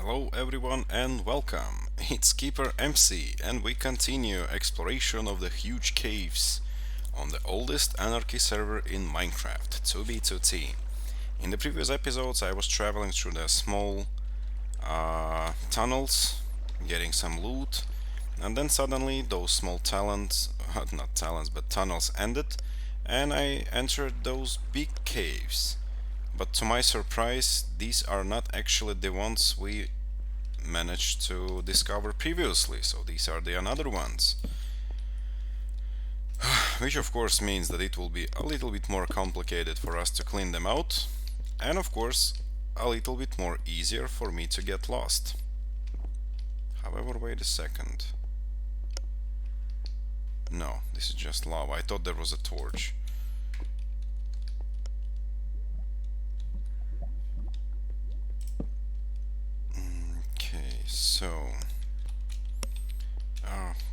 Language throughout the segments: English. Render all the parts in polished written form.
Hello everyone and welcome. It's KeeperMC and we continue exploration of the huge caves on the oldest anarchy server in Minecraft, 2b2t. In the previous episodes I was traveling through the small tunnels, getting some loot, and then suddenly those small not talents, but tunnels ended and I entered those big caves. But to my surprise, these are not actually the ones we managed to discover previously, so these are the another ones. Which of course means that it will be a little bit more complicated for us to clean them out, and of course a little bit more easier for me to get lost. However, wait a second. No, this is just lava. I thought there was a torch. Okay, so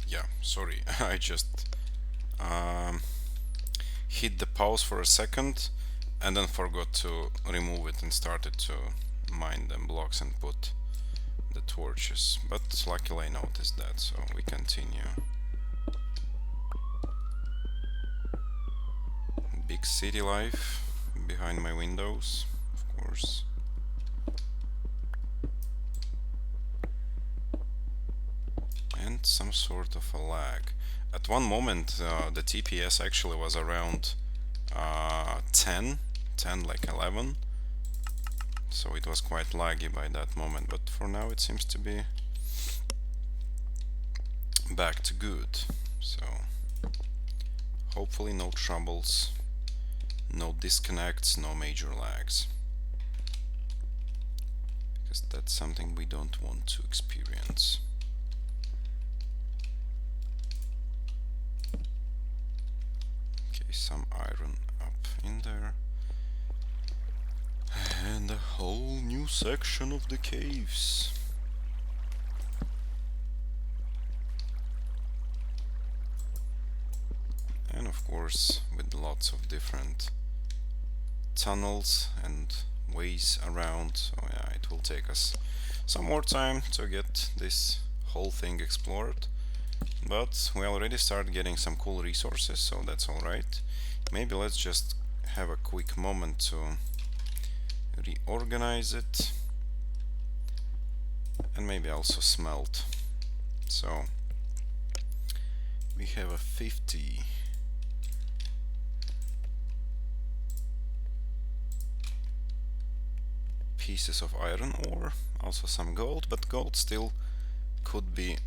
yeah, sorry, I just hit the pause for a second and then forgot to remove it and started to mine them blocks and put the torches, but luckily I noticed that, so we continue. Big city life behind my windows, of course. And some sort of a lag. At one moment the TPS actually was around 10 like 11, so it was quite laggy by that moment, but for now it seems to be back to good, so hopefully no troubles, no disconnects, no major lags, because that's something we don't want to experience. Okay, some iron up in there. And a whole new section of the caves. And of course, with lots of different tunnels and ways around, so yeah, it will take us some more time to get this whole thing explored. But we already start getting some cool resources, so that's alright. Maybe let's just have a quick moment to reorganize it and maybe also smelt. So we have a 50 pieces of iron ore, also some gold, but gold still could be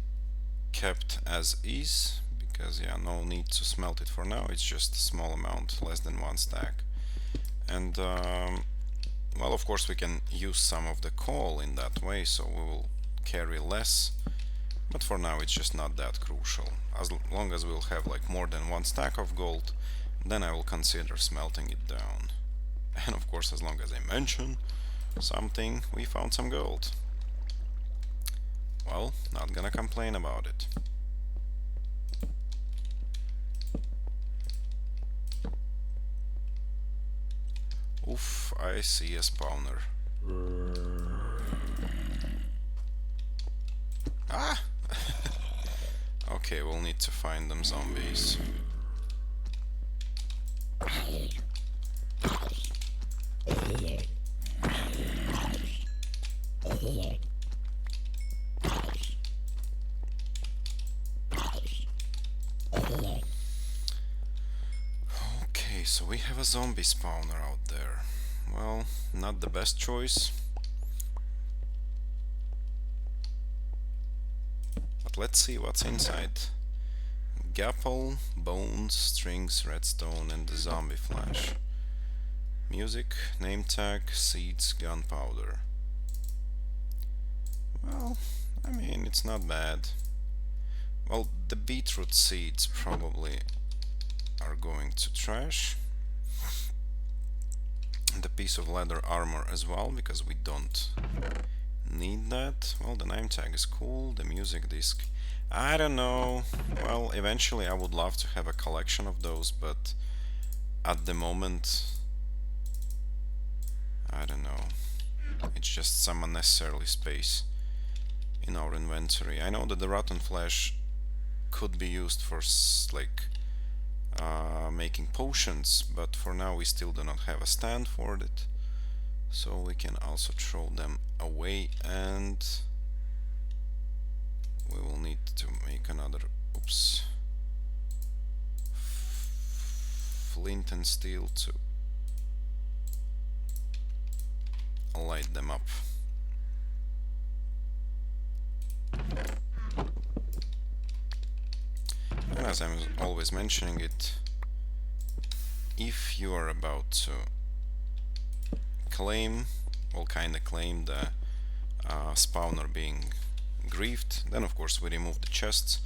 kept as is, because yeah, no need to smelt it for now, it's just a small amount, less than one stack. And well, of course we can use some of the coal in that way, so we will carry less, but for now it's just not that crucial. As long as we'll have like more than one stack of gold, then I will consider smelting it down. And of course, as long as I mention something, we found some gold. Well, not gonna complain about it. Oof, I see a spawner. Ah! Okay, we'll need to find them zombies. Okay, so we have a zombie spawner out there. Well, not the best choice. But let's see what's inside. Gapple, bones, strings, redstone, and the zombie flash. Music, name tag, seeds, gunpowder. Well, I mean, it's not bad. Well, the beetroot seeds probably are going to trash. The piece of leather armor as well, because we don't need that. Well, the name tag is cool. The music disc, I don't know. Well, eventually I would love to have a collection of those, but at the moment I don't know. It's just some unnecessarily space in our inventory. I know that the rotten flesh could be used for making potions, but for now we still do not have a stand for it, so we can also throw them away, and we will need to make another flint and steel to light them up. And as I'm always mentioning it, if you are about to claim, well, kinda claim the spawner being griefed, then of course we remove the chests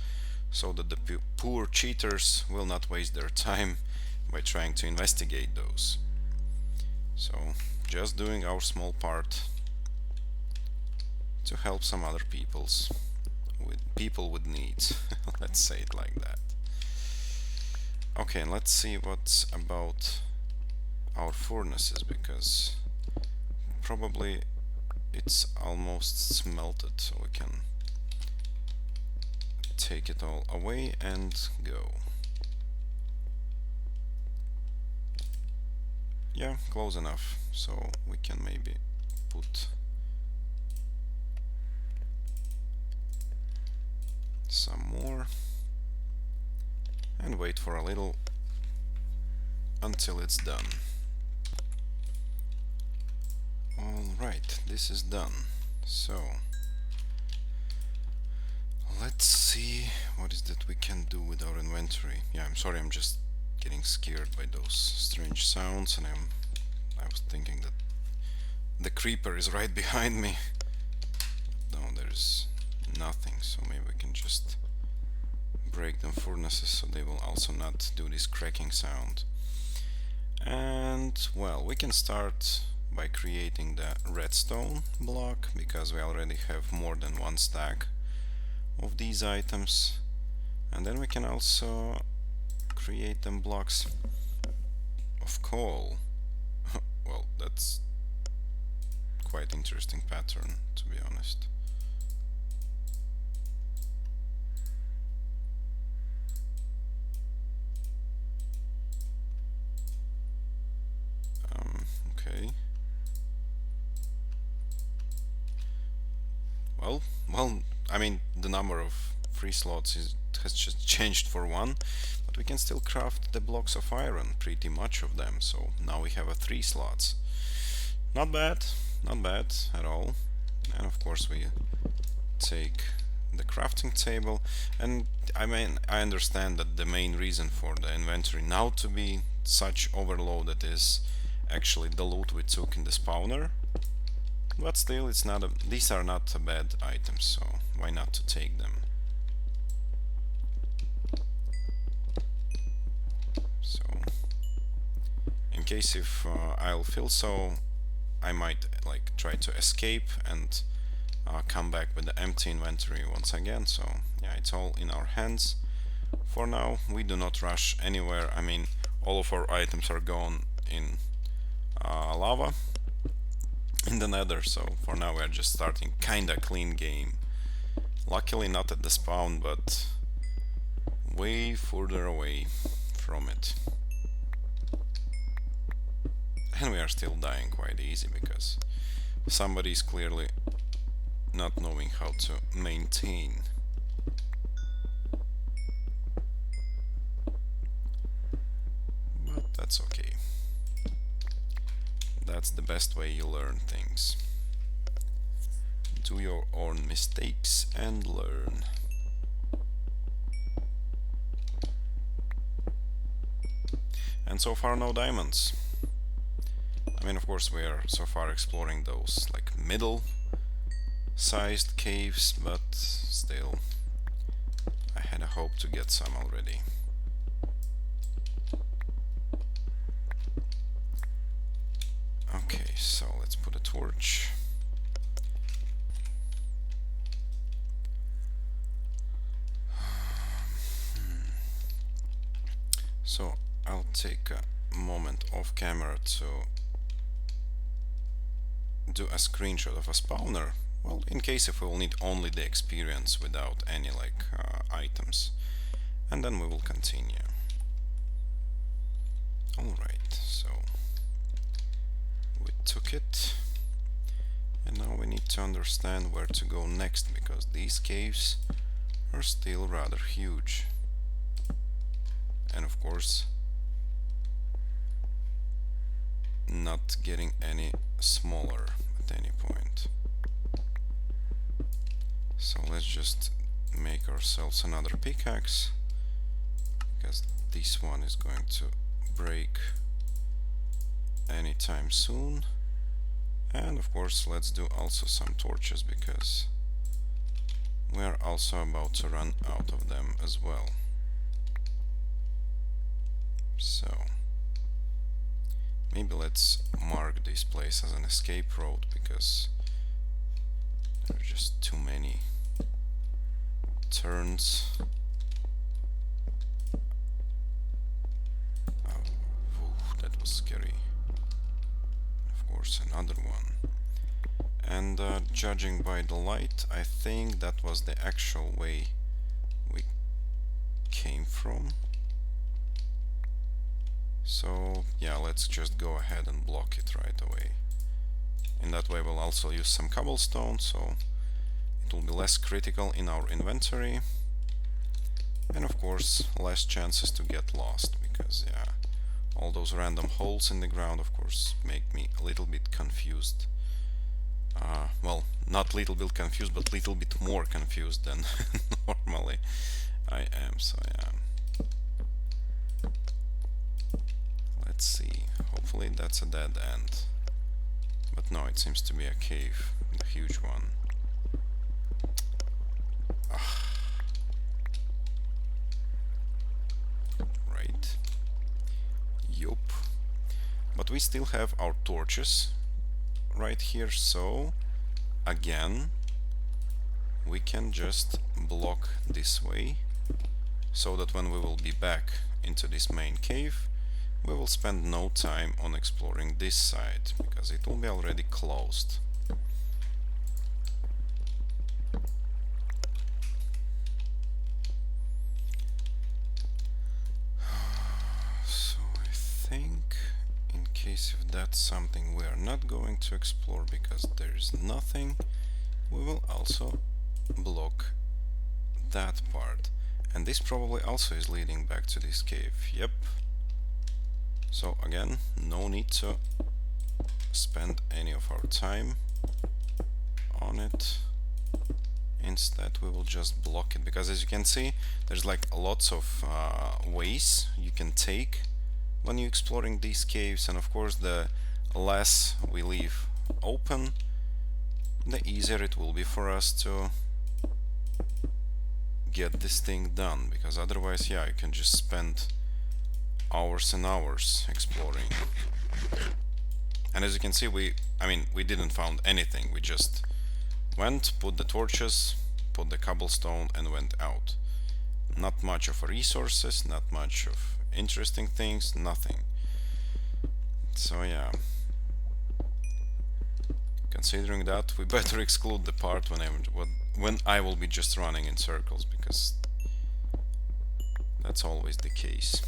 so that the poor cheaters will not waste their time by trying to investigate those. So just doing our small part to help some other people with needs. Let's say it like that. Okay, and let's see what's about our furnaces, because probably it's almost smelted, so we can take it all away and go. Yeah, close enough, so we can maybe put some more and wait for a little until it's done. Alright, this is done. So let's see what is that we can do with our inventory. Yeah, I'm sorry, I'm just getting scared by those strange sounds, and I was thinking that the creeper is right behind me. No, there's nothing, so maybe we can just break them furnaces so they will also not do this cracking sound. And well, we can start by creating the redstone block, because we already have more than one stack of these items, and then we can also create them blocks of coal. Well, that's quite interesting pattern, to be honest. Okay. Well, I mean, the number of free slots has just changed for one, but we can still craft the blocks of iron, pretty much of them, so now we have 3 slots. Not bad at all. And of course we take the crafting table, and I mean, I understand that the main reason for the inventory now to be such overloaded is actually the loot we took in the spawner, but still, it's not these are not bad items, so why not to take them? So in case if I'll feel so, I might like try to escape and come back with the empty inventory once again. So yeah, it's all in our hands. For now, we do not rush anywhere. I mean, all of our items are gone in lava in the nether, so for now we are just starting kinda clean game. Luckily not at the spawn, but way further away from it. And we are still dying quite easy because somebody is clearly not knowing how to maintain. But that's okay. That's the best way you learn things. Do your own mistakes and learn. And so far no diamonds. I mean, of course we are so far exploring those like middle sized caves, but still I had a hope to get some already. Okay, so let's put a torch. So I'll take a moment off camera to do a screenshot of a spawner Well, in case if we will need only the experience without any like items. And then we will continue. Alright, so we took it. And now we need to understand where to go next, because these caves are still rather huge. And of course, not getting any smaller at any point. So let's just make ourselves another pickaxe, because this one is going to break anytime soon. And of course, let's do also some torches, because we are also about to run out of them as well. So maybe let's mark this place as an escape road, because there are just too many turns. That was scary. Of course, another one. And judging by the light, I think that was the actual way we came from. So yeah, let's just go ahead and block it right away. In that way we'll also use some cobblestone, so it will be less critical in our inventory. And of course, less chances to get lost, because yeah, all those random holes in the ground of course make me a little bit confused. Well, not little bit confused, but little bit more confused than normally I am, so yeah. Let's see, hopefully that's a dead end. But no, it seems to be a cave, a huge one. Right. Yup. But we still have our torches right here, so again we can just block this way, so that when we will be back into this main cave, we will spend no time on exploring this side, because it will be already closed. So I think, in case if that's something we are not going to explore because there's nothing, we will also block that part. And this probably also is leading back to this cave. Yep. So again, no need to spend any of our time on it. Instead we will just block it, because as you can see, there's like lots of ways you can take when you're exploring these caves, and of course the less we leave open, the easier it will be for us to get this thing done, because otherwise, yeah, you can just spend hours and hours exploring. And as you can see, we didn't found anything. We just went, put the torches, put the cobblestone, and went out. Not much of resources, not much of interesting things, nothing. So yeah, considering that, we better exclude the part when I will be just running in circles, because that's always the case.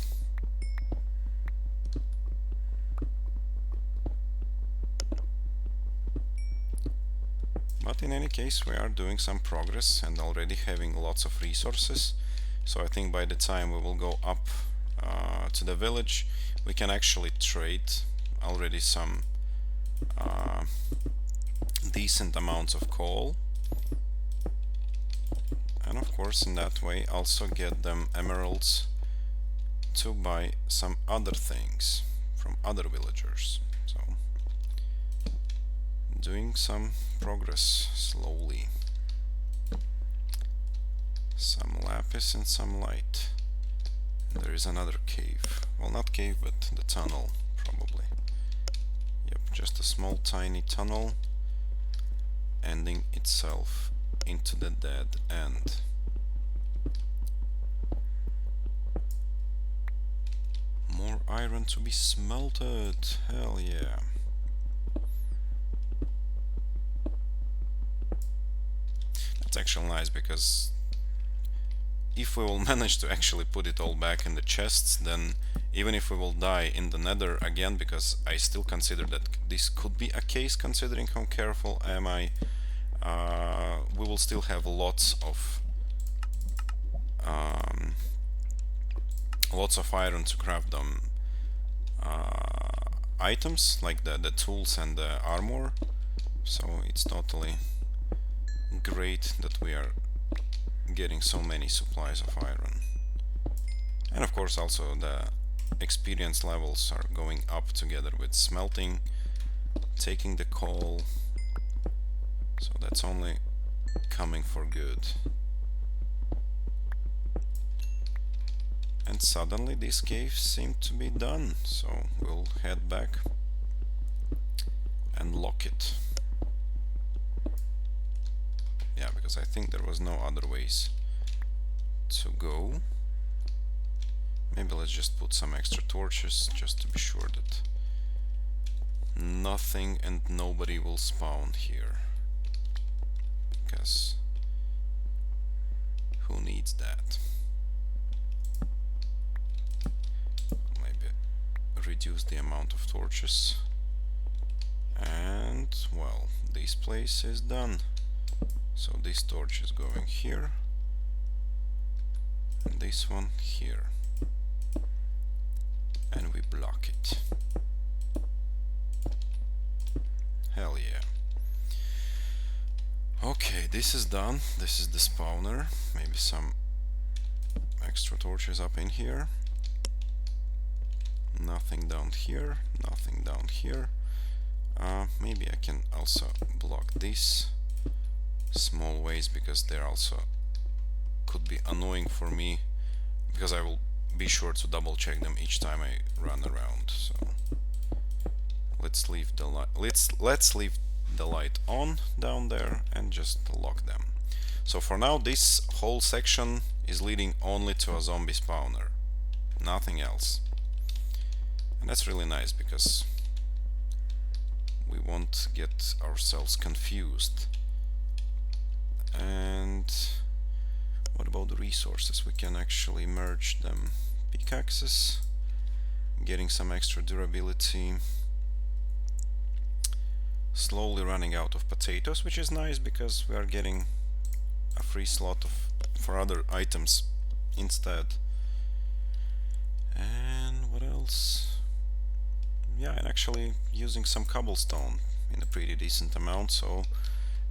But in any case, we are doing some progress and already having lots of resources. So I think by the time we will go up to the village, we can actually trade already some decent amounts of coal. And of course, in that way, also get them emeralds to buy some other things from other villagers. So, doing some progress slowly. Some lapis and some light. And there is another cave. Well, not cave, but the tunnel, probably. Yep, just a small tiny tunnel ending itself into the dead end. More iron to be smelted, hell yeah. It's actually nice, because if we will manage to actually put it all back in the chests, then even if we will die in the nether again, because I still consider that this could be a case considering how careful am I, we will still have lots of iron to craft them items, like the tools and the armor. So it's totally great that we are getting so many supplies of iron. And of course also the experience levels are going up together with smelting, taking the coal, so that's only coming for good. And suddenly this cave seemed to be done, so we'll head back and lock it. Yeah, because I think there was no other ways to go. Maybe let's just put some extra torches just to be sure that nothing and nobody will spawn here, because who needs that? Maybe reduce the amount of torches, and well, this place is done. So this torch is going here, and this one here, and we block it. Hell yeah. Okay, this is done. This is the spawner. Maybe some extra torches up in here. Nothing down here, nothing down here. Maybe I can also block this small ways, because they also could be annoying for me, because I will be sure to double check them each time I run around. So let's leave the light. Let's leave the light on down there and just lock them. So for now, this whole section is leading only to a zombie spawner, nothing else. And that's really nice, because we won't get ourselves confused. And what about the resources? We can actually merge them. Pickaxes, getting some extra durability. Slowly running out of potatoes, which is nice, because we are getting a free slot for other items instead. And what else? Yeah, and actually using some cobblestone in a pretty decent amount, so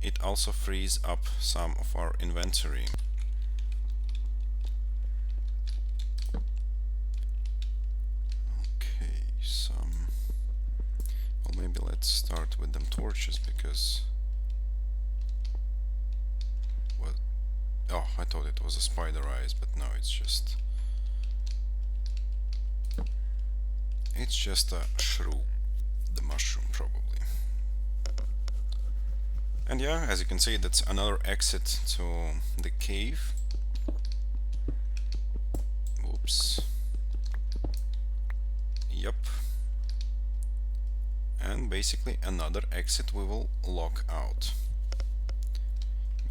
it also frees up some of our inventory. Okay, well, maybe let's start with them torches, because what? Oh, I thought it was a spider eyes, but no, it's just a shrew, the mushroom probably. And yeah, as you can see, that's another exit to the cave. Whoops. Yep. And basically another exit we will lock out,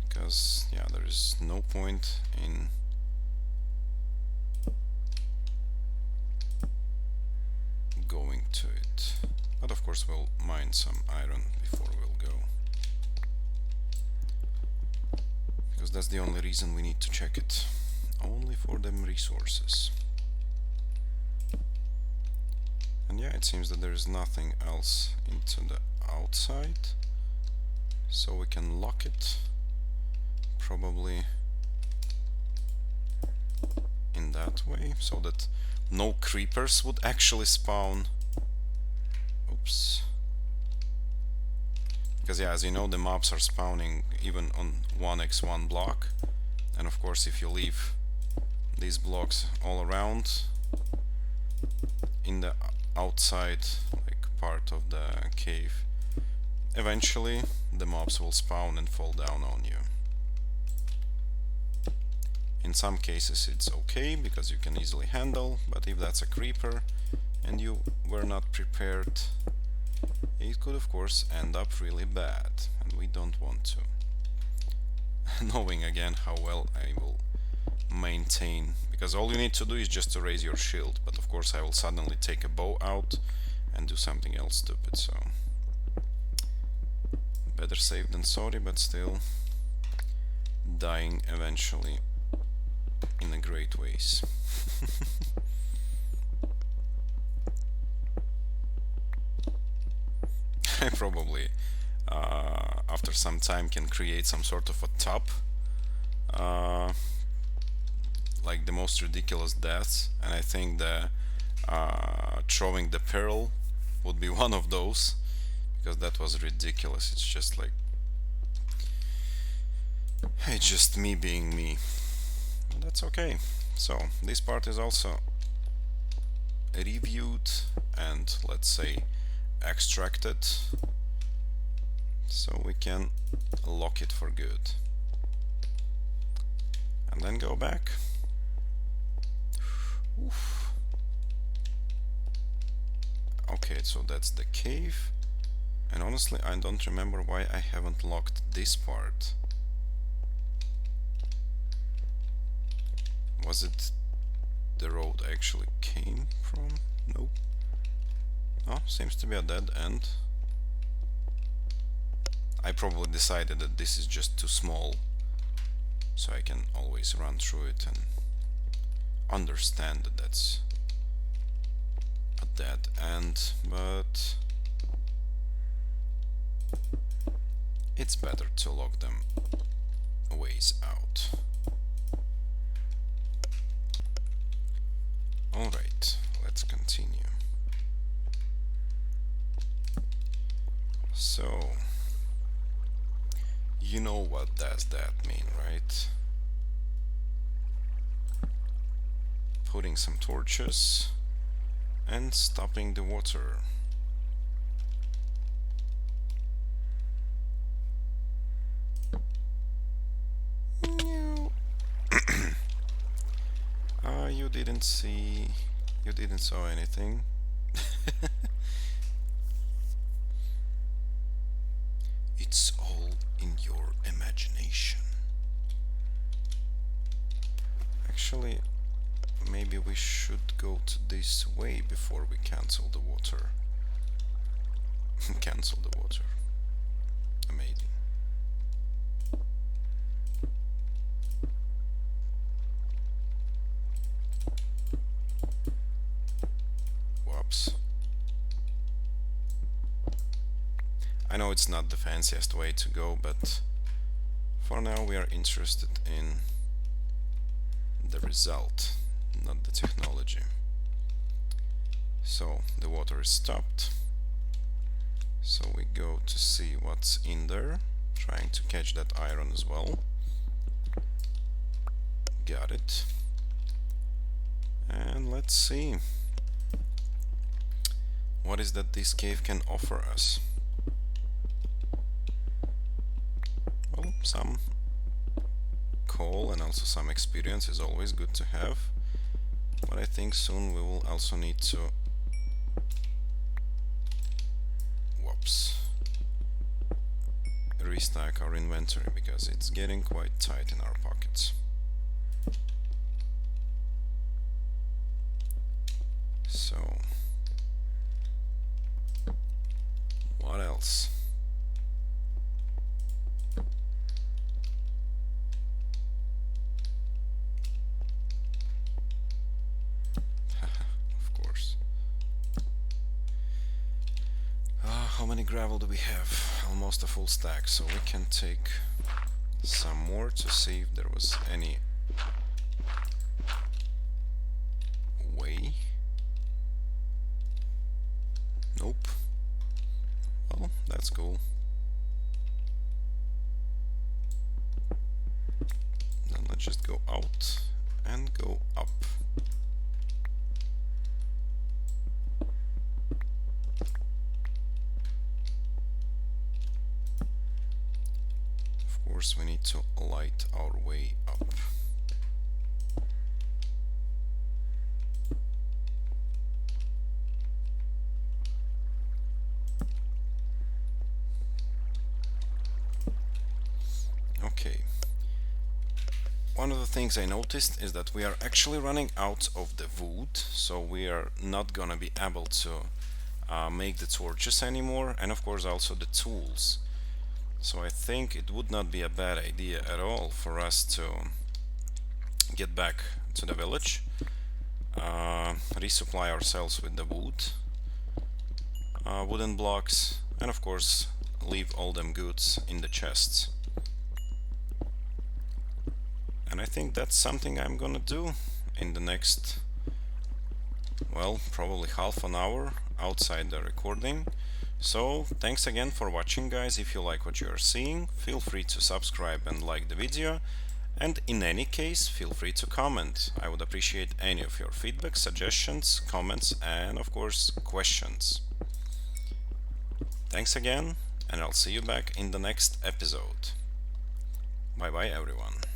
because yeah, there is no point in going to it. But of course we'll mine some iron before we'll go, because that's the only reason we need to check it, only for them resources. And yeah, it seems that there is nothing else into the outside, so we can lock it, probably in that way, so that no creepers would actually spawn. Oops. Because yeah, as you know, the mobs are spawning even on 1x1 block, and of course if you leave these blocks all around in the outside like part of the cave, eventually the mobs will spawn and fall down on you. In some cases it's okay, because you can easily handle, but if that's a creeper and you were not prepared, it could of course end up really bad, and we don't want to. knowing again how well I will maintain, because all you need to do is just to raise your shield, but of course I will suddenly take a bow out and do something else stupid, so better safe than sorry, but still dying eventually in a great ways. I probably after some time can create some sort of a top, like the most ridiculous deaths, and I think the throwing the pearl would be one of those, because that was ridiculous. It's just like, it's just me being me. But that's okay. So this part is also reviewed and, let's say, extracted, so we can lock it for good and then go back. Oof. Okay, so that's the cave, and honestly I don't remember why I haven't locked this part. Was it the road I actually came from? Nope. Oh, seems to be a dead end. I probably decided that this is just too small, so I can always run through it and understand that that's a dead end, but it's better to lock them a ways out. Alright, let's continue. So, you know what does that mean, right? Putting some torches and stopping the water. You didn't saw anything. It's all in your imagination. Actually, maybe we should go to this way before we cancel the water. Cancel the water. Amazing. Whoops. I know it's not the fanciest way to go, but for now we are interested in the result, not the technology. So the water is stopped, so we go to see what's in there, trying to catch that iron as well. Got it. And let's see what is that this cave can offer us. Well, some coal and also some experience is always good to have, but I think soon we will also need to restock our inventory, because it's getting quite tight in our pockets. So what else? Of course. How many gravel do we have? Almost a full stack, so we can take some more to see if there was any way. Nope. Well, that's cool. Then let's just go out and go up. Of course, we need to light our way up. Okay, one of the things I noticed is that we are actually running out of the wood, so we are not gonna be able to make the torches anymore, and of course also the tools. So I think it would not be a bad idea at all for us to get back to the village, resupply ourselves with the wood, wooden blocks, and of course leave all them goods in the chests. And I think that's something I'm gonna do in the next, well, probably half an hour outside the recording. So thanks again for watching, guys. If you like what you are seeing, feel free to subscribe and like the video, and in any case feel free to comment. I would appreciate any of your feedback, suggestions, comments, and of course questions. Thanks again, and I'll see you back in the next episode. Bye bye everyone.